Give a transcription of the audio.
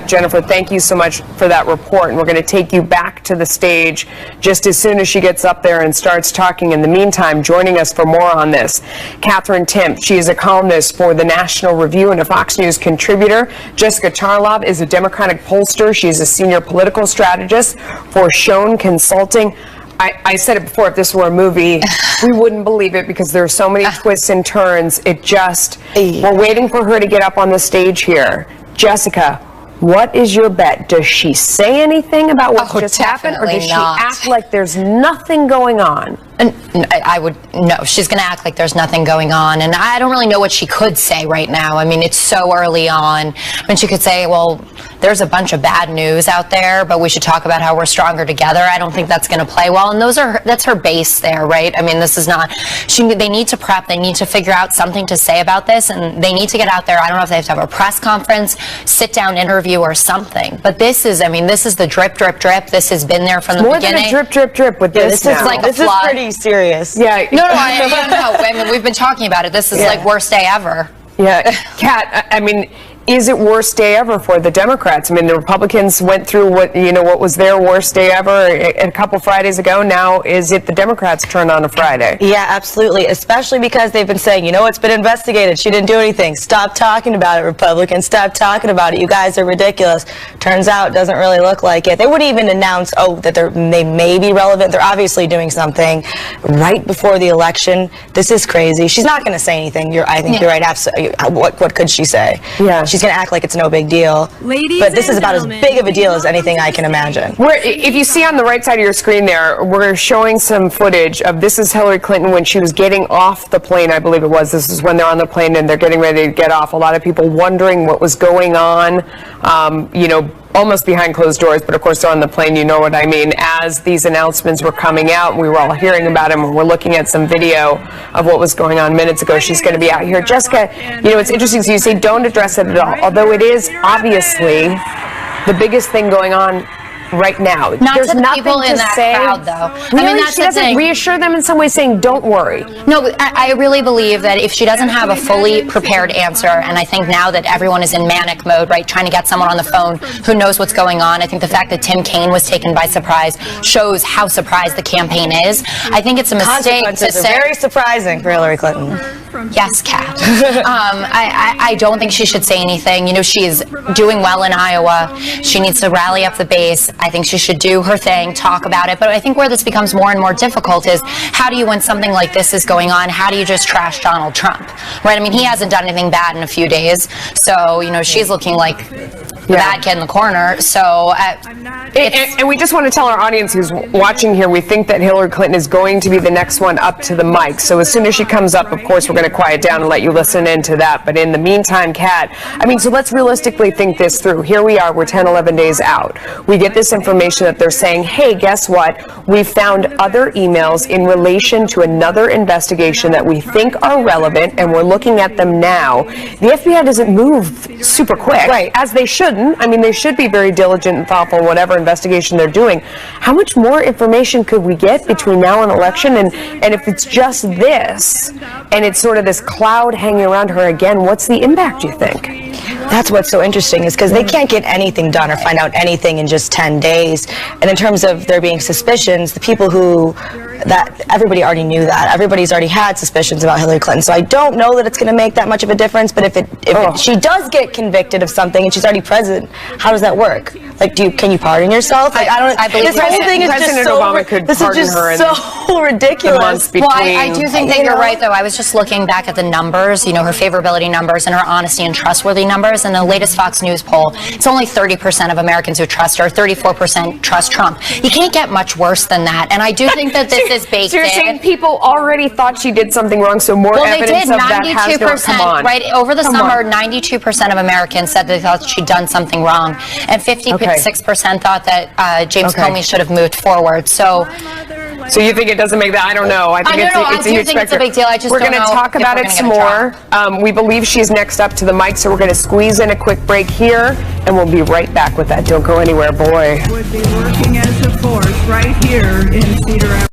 Jennifer, thank you so much for that report, and we're going to take you back to the stage just as soon as she gets up there and starts talking. In the meantime, joining us for more on this, Catherine Timpf. She is a columnist for the National Review and a Fox News contributor. Jessica Charlov is a Democratic pollster. She is a senior political strategist for Schoen Consulting. I said it before, if this were a movie, we wouldn't believe it because there are so many twists and turns. We're waiting for her to get up on the stage here. Jessica, what is your bet? Does she say anything about what just happened, or does she act like there's nothing going on? I would, no, she's going to act like there's nothing going on. And I don't really know what she could say right now. I mean, it's so early on. I mean, she could say, well, there's a bunch of bad news out there, but we should talk about how we're stronger together. I don't think that's going to play well. And that's her base there, right? I mean, this is not, they need to prep. They need to figure out something to say about this. And they need to get out there. I don't know if they have to have a press conference, sit down interview or something. But this is the drip, drip, drip. This has been there from the beginning. More than a drip, drip, drip with this. This is like a flood. Pretty serious. Yeah. No. I mean, we've been talking about it. This is like worst day ever. Yeah. Kat, I mean, is it worst day ever for the Democrats? I mean, the Republicans went through what was their worst day ever a couple Fridays ago. Now, is it the Democrats' turn on a Friday? Yeah, absolutely. Especially because they've been saying, it's been investigated. She didn't do anything. Stop talking about it, Republicans. Stop talking about it. You guys are ridiculous. Turns out it doesn't really look like it. They wouldn't even announce, that they may be relevant. They're obviously doing something right before the election. This is crazy. She's not going to say anything. I think you're right. Absolutely. What could she say? Yeah. She's going to act like it's no big deal. But this is about as big of a deal as anything I can imagine. If you see on the right side of your screen there, we're showing some footage of this is Hillary Clinton when she was getting off the plane, I believe it was. This is when they're on the plane and they're getting ready to get off. A lot of people wondering what was going on, almost behind closed doors, but of course they're on the plane, you know what I mean. As these announcements were coming out, we were all hearing about them, and we're looking at some video of what was going on minutes ago. She's going to be out here. Jessica, it's interesting, so you say don't address it at all, although it is obviously the biggest thing going on right now. Not There's to the nothing people in to that say. crowd, though. Really? I mean, that's she doesn't reassure them in some way, saying, don't worry. No, I really believe that if she doesn't have a fully prepared answer, and I think now that everyone is in manic mode, right, trying to get someone on the phone who knows what's going on, I think the fact that Tim Kaine was taken by surprise shows how surprised the campaign is. I think it's a mistake to say. Very surprising for Hillary Clinton. Yes, Kat. I don't think she should say anything. She's doing well in Iowa. She needs to rally up the base. I think she should do her thing, talk about it. But I think where this becomes more and more difficult is how do you, when something like this is going on, how do you just trash Donald Trump? Right? I mean, he hasn't done anything bad in a few days. So, she's looking like the bad kid in the corner. So, and we just want to tell our audience who's watching here, we think that Hillary Clinton is going to be the next one up to the mic. So as soon as she comes up, of course, we're going to quiet down and let you listen into that. But in the meantime, Kat, so let's realistically think this through. Here we are, we're 10, 11 days out. We get this information that they're saying, hey, guess what? We found other emails in relation to another investigation that we think are relevant, and we're looking at them now. The FBI doesn't move super quick, right, as they shouldn't. I mean, they should be very diligent and thoughtful in whatever investigation they're doing. How much more information could we get between now and election? And if it's just this, and it's sort of this cloud hanging around her again, what's the impact, you think? That's what's so interesting, is because they can't get anything done or find out anything in just 10 days. And in terms of there being suspicions, the people that everybody already knew that. Everybody's already had suspicions about Hillary Clinton. So I don't know that it's going to make that much of a difference. But if she does get convicted of something and she's already president, how does that work? Like, can you pardon yourself? Like, I believe this whole thing is President just so Obama could this is just her so ridiculous. Well, I do think that you're right, though. I was just looking back at the numbers, her favorability numbers and her honesty and trustworthy numbers. And the latest Fox News poll, it's only 30% of Americans who trust her, 34% trust Trump. You can't get much worse than that. And I do think that this is baked so you're saying people already thought she did something wrong, so more evidence of that has to come on. Right, over the summer, 92% of Americans said they thought she'd done something wrong, and 56% thought that James Comey should have moved forward. So you think it doesn't make that? I don't know. I think it's a huge think it's a big deal. I just we're going to talk about it some more. We believe she's next up to the mic, so we're going to squeeze in a quick break here, and we'll be right back with that. Don't go anywhere, boy. Would be working as a force right here in Cedar Rapids.